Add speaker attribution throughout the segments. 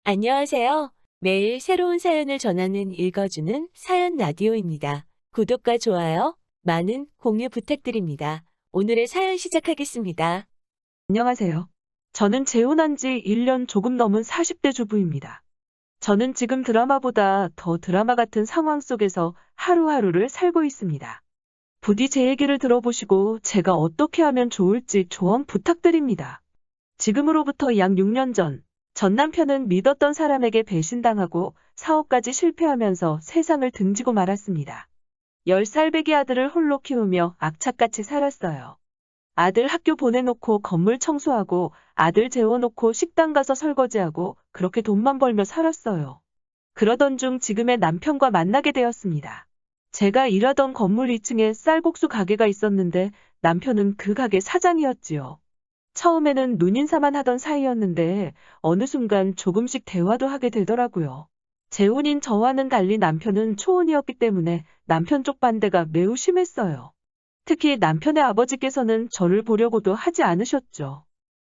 Speaker 1: 안녕하세요. 매일 새로운 사연을 전하는 읽어주는 사연 라디오입니다. 구독과 좋아요, 많은 공유 부탁드립니다. 오늘의 사연 시작하겠습니다.
Speaker 2: 안녕하세요. 저는 재혼한 지 1년 조금 넘은 40대 주부입니다. 저는 지금 드라마보다 더 드라마 같은 상황 속에서 하루하루를 살고 있습니다. 부디 제 얘기를 들어보시고 제가 어떻게 하면 좋을지 조언 부탁드립니다. 지금으로부터 약 6년 전 남편은 믿었던 사람에게 배신당하고 사업까지 실패하면서 세상을 등지고 말았습니다. 10살 배기 아들을 홀로 키우며 악착같이 살았어요. 아들 학교 보내놓고 건물 청소하고 아들 재워놓고 식당 가서 설거지하고 그렇게 돈만 벌며 살았어요. 그러던 중 지금의 남편과 만나게 되었습니다. 제가 일하던 건물 2층에 쌀국수 가게가 있었는데 남편은 그 가게 사장이었지요. 처음에는 눈인사만 하던 사이였는데 어느 순간 조금씩 대화도 하게 되더라고요. 재혼인 저와는 달리 남편은 초혼이었기 때문에 남편 쪽 반대가 매우 심했어요. 특히 남편의 아버지께서는 저를 보려고도 하지 않으셨죠.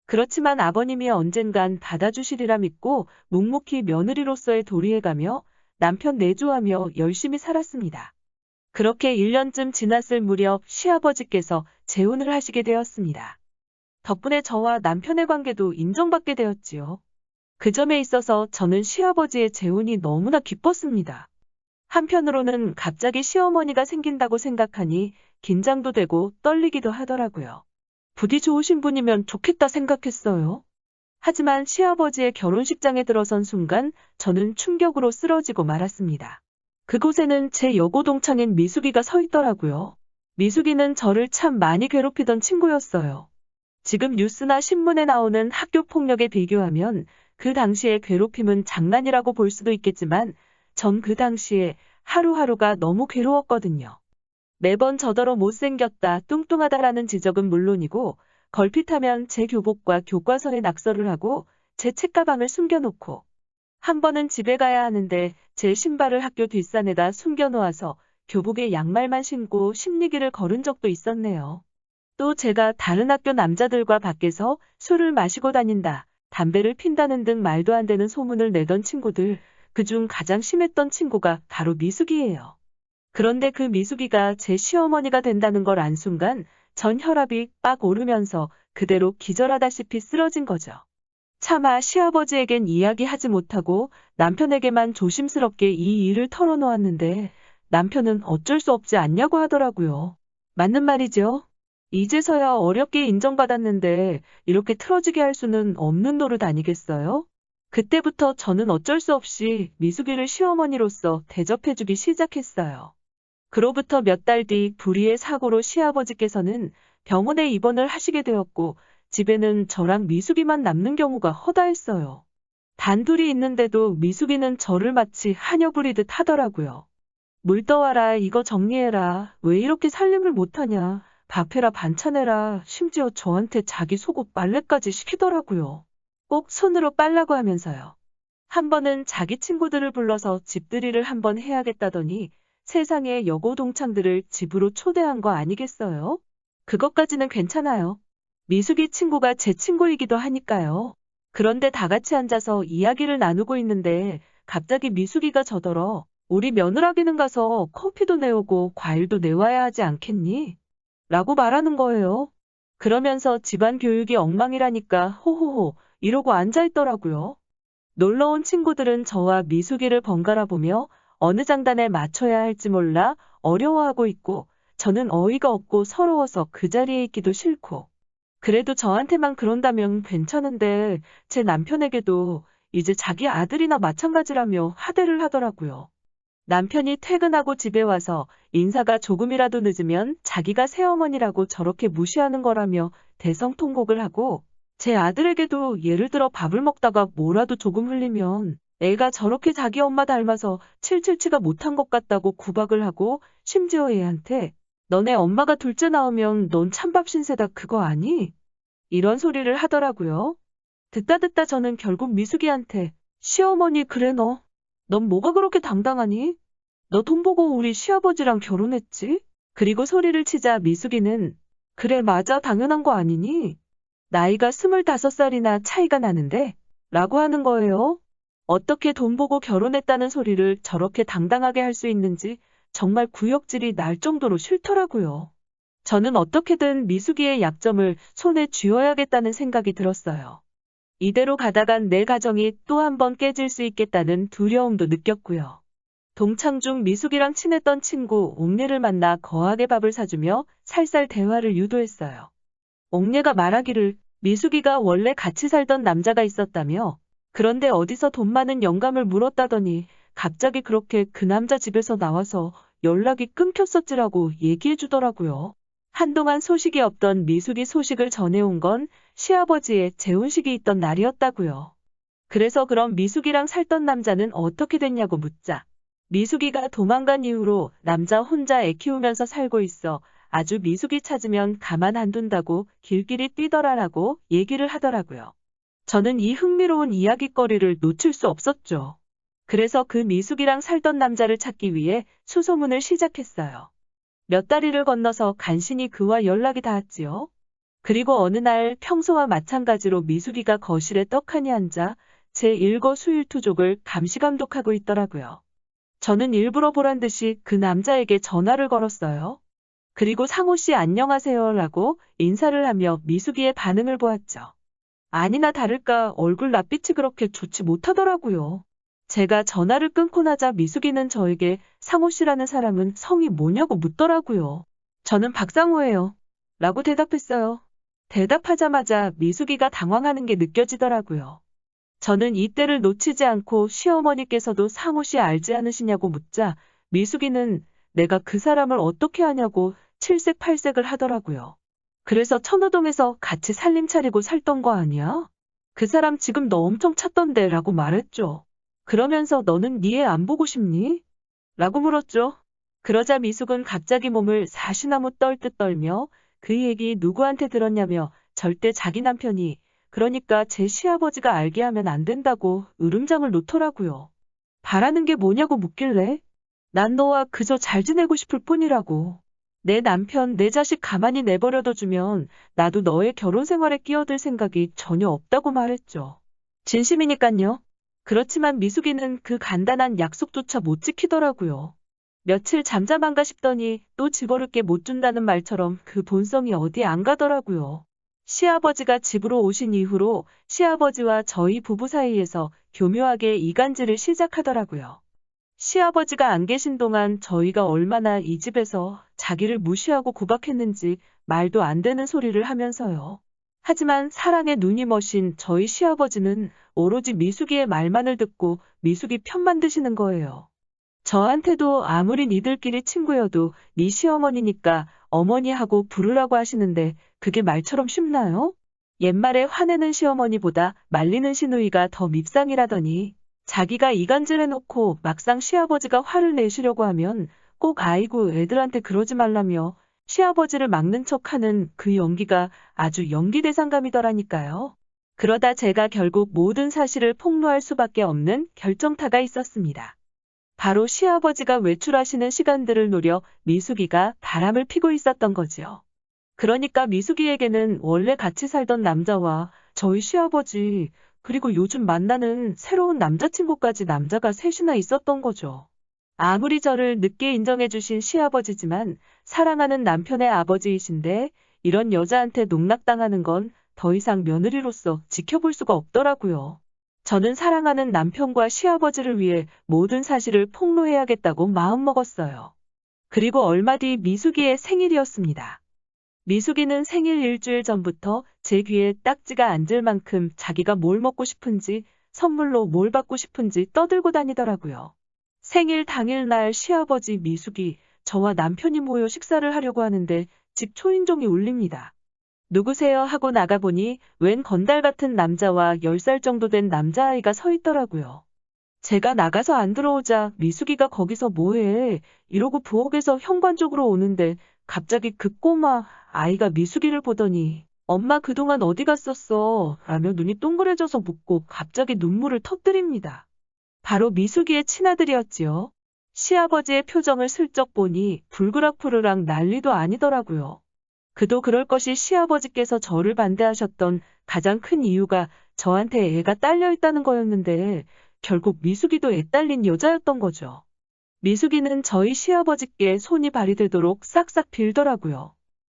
Speaker 2: 그렇지만 아버님이 언젠간 받아주시리라 믿고 묵묵히 며느리로서의 도리해가며 남편 내조하며 열심히 살았습니다. 그렇게 1년쯤 지났을 무렵 시아버지께서 재혼을 하시게 되었습니다. 덕분에 저와 남편의 관계도 인정받게 되었지요. 그 점에 있어서 저는 시아버지의 재혼이 너무나 기뻤습니다. 한편으로는 갑자기 시어머니가 생긴다고 생각하니 긴장도 되고 떨리기도 하더라고요. 부디 좋으신 분이면 좋겠다 생각했어요. 하지만 시아버지의 결혼식장에 들어선 순간 저는 충격으로 쓰러지고 말았습니다. 그곳에는 제 여고 동창인 미숙이가 서 있더라고요. 미숙이는 저를 참 많이 괴롭히던 친구였어요. 지금 뉴스나 신문에 나오는 학교 폭력에 비교하면 그 당시의 괴롭힘은 장난이라고 볼 수도 있겠지만 전 그 당시에 하루하루가 너무 괴로웠거든요. 매번 저더러 못생겼다, 뚱뚱하다라는 지적은 물론이고 걸핏하면 제 교복과 교과서에 낙서를 하고 제 책가방을 숨겨놓고 한 번은 집에 가야 하는데 제 신발을 학교 뒷산에다 숨겨놓아서 교복에 양말만 신고 심리기를 걸은 적도 있었네요. 또 제가 다른 학교 남자들과 밖에서 술을 마시고 다닌다, 담배를 핀다는 등 말도 안 되는 소문을 내던 친구들, 그중 가장 심했던 친구가 바로 미숙이에요. 그런데 그 미숙이가 제 시어머니가 된다는 걸 안 순간 전 혈압이 빡 오르면서 그대로 기절하다시피 쓰러진 거죠. 차마 시아버지에겐 이야기하지 못하고 남편에게만 조심스럽게 이 일을 털어놓았는데 남편은 어쩔 수 없지 않냐고 하더라고요. 맞는 말이죠. 이제서야 어렵게 인정받았는데 이렇게 틀어지게 할 수는 없는 노릇 아니겠어요? 그때부터 저는 어쩔 수 없이 미숙이를 시어머니로서 대접해주기 시작했어요. 그로부터 몇 달 뒤 불의의 사고로 시아버지께서는 병원에 입원을 하시게 되었고 집에는 저랑 미숙이만 남는 경우가 허다했어요. 단둘이 있는데도 미숙이는 저를 마치 하녀 부리듯 하더라고요. 물 떠와라, 이거 정리해라, 왜 이렇게 살림을 못하냐, 밥해라, 반찬해라, 심지어 저한테 자기 속옷 빨래까지 시키더라고요. 꼭 손으로 빨라고 하면서요. 한 번은 자기 친구들을 불러서 집들이를 한번 해야겠다더니 세상에 여고 동창들을 집으로 초대한 거 아니겠어요? 그것까지는 괜찮아요. 미숙이 친구가 제 친구이기도 하니까요. 그런데 다 같이 앉아서 이야기를 나누고 있는데 갑자기 미숙이가 저더러 우리 며느라기는 가서 커피도 내오고 과일도 내와야 하지 않겠니? 라고 말하는 거예요. 그러면서 집안 교육이 엉망이라니까 호호호 이러고 앉아있더라고요. 놀러온 친구들은 저와 미숙이를 번갈아 보며 어느 장단에 맞춰야 할지 몰라 어려워하고 있고 저는 어이가 없고 서러워서 그 자리에 있기도 싫고 그래도 저한테만 그런다면 괜찮은데 제 남편에게도 이제 자기 아들이나 마찬가지라며 하대를 하더라고요. 남편이 퇴근하고 집에 와서 인사가 조금이라도 늦으면 자기가 새어머니라고 저렇게 무시하는 거라며 대성통곡을 하고 제 아들에게도 예를 들어 밥을 먹다가 뭐라도 조금 흘리면 애가 저렇게 자기 엄마 닮아서 칠칠치가 못한 것 같다고 구박을 하고 심지어 애한테 너네 엄마가 둘째 나오면 넌 찬밥 신세다 그거 아니? 이런 소리를 하더라고요. 듣다 저는 결국 미숙이한테 시어머니 그래 넌 뭐가 그렇게 당당하니? 너 돈 보고 우리 시아버지랑 결혼했지? 그리고 소리를 치자 미숙이는 그래 맞아 당연한 거 아니니? 나이가 25살이나 차이가 나는데? 라고 하는 거예요. 어떻게 돈 보고 결혼했다는 소리를 저렇게 당당하게 할 수 있는지 정말 구역질이 날 정도로 싫더라고요. 저는 어떻게든 미숙이의 약점을 손에 쥐어야겠다는 생각이 들었어요. 이대로 가다간 내 가정이 또 한 번 깨질 수 있겠다는 두려움도 느꼈고요. 동창 중 미숙이랑 친했던 친구 옥례를 만나 거하게 밥을 사주며 살살 대화를 유도했어요. 옥례가 말하기를 미숙이가 원래 같이 살던 남자가 있었다며, 그런데 어디서 돈 많은 영감을 물었다더니 갑자기 그렇게 그 남자 집에서 나와서 연락이 끊겼었지라고 얘기해 주더라고요. 한동안 소식이 없던 미숙이 소식을 전해온 건 시아버지의 재혼식이 있던 날이었다고요. 그래서 그럼 미숙이랑 살던 남자는 어떻게 됐냐고 묻자, 미숙이가 도망간 이후로 남자 혼자 애 키우면서 살고 있어 아주 미숙이 찾으면 가만 안 둔다고 길길이 뛰더라라고 얘기를 하더라고요. 저는 이 흥미로운 이야깃거리를 놓칠 수 없었죠. 그래서 그 미숙이랑 살던 남자를 찾기 위해 수소문을 시작했어요. 몇 다리를 건너서 간신히 그와 연락이 닿았지요. 그리고 어느 날 평소와 마찬가지로 미숙이가 거실에 떡하니 앉아 제 일거수일투족을 감시감독하고 있더라고요. 저는 일부러 보란 듯이 그 남자에게 전화를 걸었어요. 그리고 상호 씨 안녕하세요라고 인사를 하며 미숙이의 반응을 보았죠. 아니나 다를까 얼굴 낯빛이 그렇게 좋지 못하더라고요. 제가 전화를 끊고 나자 미숙이는 저에게 상호 씨라는 사람은 성이 뭐냐고 묻더라고요. 저는 박상호예요. 라고 대답했어요. 대답하자마자 미숙이가 당황하는 게 느껴지더라고요. 저는 이때를 놓치지 않고 시어머니께서도 상호 씨 알지 않으시냐고 묻자 미숙이는 내가 그 사람을 어떻게 아냐고 칠색팔색을 하더라고요. 그래서 천호동에서 같이 살림 차리고 살던 거 아니야? 그 사람 지금 너 엄청 찾던데 라고 말했죠. 그러면서 너는 네 애 안 보고 싶니? 라고 물었죠. 그러자 미숙은 갑자기 몸을 사시나무 떨듯 떨며 그 얘기 누구한테 들었냐며 절대 자기 남편이, 그러니까 제 시아버지가 알게 하면 안 된다고 으름장을 놓더라고요. 바라는 게 뭐냐고 묻길래 난 너와 그저 잘 지내고 싶을 뿐이라고. 내 남편, 내 자식 가만히 내버려둬 주면 나도 너의 결혼 생활에 끼어들 생각이 전혀 없다고 말했죠. 진심이니깐요. 그렇지만 미숙이는 그 간단한 약속조차 못 지키더라고요. 며칠 잠잠한가 싶더니 또 집어를 게 못 준다는 말처럼 그 본성이 어디 안 가더라고요. 시아버지가 집으로 오신 이후로 시아버지와 저희 부부 사이에서 교묘하게 이간질을 시작하더라고요. 시아버지가 안 계신 동안 저희가 얼마나 이 집에서 자기를 무시하고 구박했는지 말도 안 되는 소리를 하면서요. 하지만 사랑에 눈이 머신 저희 시아버지는 오로지 미숙이의 말만을 듣고 미숙이 편만 드시는 거예요. 저한테도 아무리 니들끼리 친구여도 네 시어머니니까 어머니 하고 부르라고 하시는데 그게 말처럼 쉽나요? 옛말에 화내는 시어머니보다 말리는 시누이가 더 밉상이라더니 자기가 이간질해놓고 막상 시아버지가 화를 내시려고 하면 꼭 아이고 애들한테 그러지 말라며 시아버지를 막는 척하는 그 연기가 아주 연기 대상감이더라니까요. 그러다 제가 결국 모든 사실을 폭로할 수밖에 없는 결정타가 있었습니다. 바로 시아버지가 외출하시는 시간들을 노려 미숙이가 바람을 피고 있었던 거지요. 그러니까 미숙이에게는 원래 같이 살던 남자와 저희 시아버지, 그리고 요즘 만나는 새로운 남자친구까지 남자가 셋이나 있었던 거죠. 아무리 저를 늦게 인정해주신 시아버지지만 사랑하는 남편의 아버지이신데 이런 여자한테 농락당하는 건 더 이상 며느리로서 지켜볼 수가 없더라고요. 저는 사랑하는 남편과 시아버지를 위해 모든 사실을 폭로해야겠다고 마음먹었어요. 그리고 얼마 뒤 미숙이의 생일이었습니다. 미숙이는 생일 일주일 전부터 제 귀에 딱지가 앉을 만큼 자기가 뭘 먹고 싶은지, 선물로 뭘 받고 싶은지 떠들고 다니더라고요. 생일 당일날 시아버지 미숙이 저와 남편이 모여 식사를 하려고 하는데 집 초인종이 울립니다. 누구세요? 하고 나가보니 웬 건달 같은 남자와 10살 정도 된 남자아이가 서 있더라고요. 제가 나가서 안 들어오자 미숙이가 거기서 뭐해? 이러고 부엌에서 현관 쪽으로 오는데 갑자기 그 꼬마 아이가 미숙이를 보더니 엄마 그동안 어디 갔었어? 라며 눈이 동그래져서 묻고 갑자기 눈물을 터뜨립니다. 바로 미숙이의 친아들이었지요. 시아버지의 표정을 슬쩍 보니 불그락푸르락 난리도 아니더라고요. 그도 그럴 것이 시아버지께서 저를 반대하셨던 가장 큰 이유가 저한테 애가 딸려 있다는 거였는데 결국 미숙이도 애딸린 여자였던 거죠. 미숙이는 저희 시아버지께 손이 발이 되도록 싹싹 빌더라고요.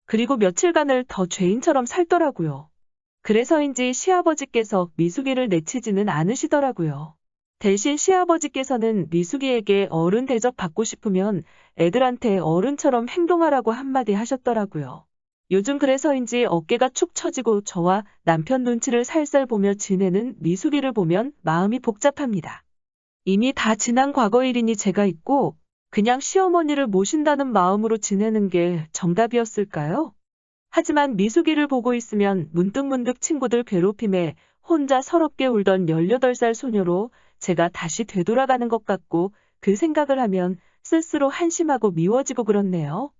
Speaker 2: 그리고 며칠간을 더 죄인처럼 살더라고요. 그래서인지 시아버지께서 미숙이를 내치지는 않으시더라고요. 대신 시아버지께서는 미숙이에게 어른 대접 받고 싶으면 애들한테 어른처럼 행동하라고 한마디 하셨더라고요. 요즘 그래서인지 어깨가 축 처지고 저와 남편 눈치를 살살 보며 지내는 미숙이를 보면 마음이 복잡합니다. 이미 다 지난 과거 일이니 제가 있고 그냥 시어머니를 모신다는 마음으로 지내는 게 정답이었을까요? 하지만 미숙이를 보고 있으면 문득문득 친구들 괴롭힘에 혼자 서럽게 울던 18살 소녀로 제가 다시 되돌아가는 것 같고 그 생각을 하면 쓸쓸로 한심하고 미워지고 그렇네요.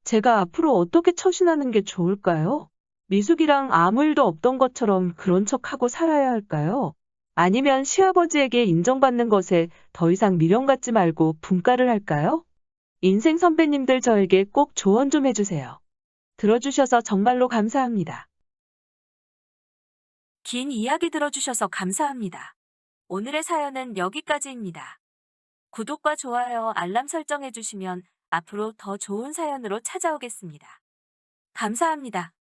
Speaker 2: 제가 앞으로 어떻게 처신하는 게 좋을까요? 미숙이랑 아무 일도 없던 것처럼 그런 척하고 살아야 할까요? 아니면 시아버지에게 인정받는 것에 더 이상 미련 갖지 말고 분가를 할까요? 인생 선배님들 저에게 꼭 조언 좀 해주세요. 들어주셔서 정말로 감사합니다.
Speaker 1: 긴 이야기 들어주셔서 감사합니다. 오늘의 사연은 여기까지입니다. 구독과 좋아요, 알람 설정해주시면 앞으로 더 좋은 사연으로 찾아오겠습니다. 감사합니다.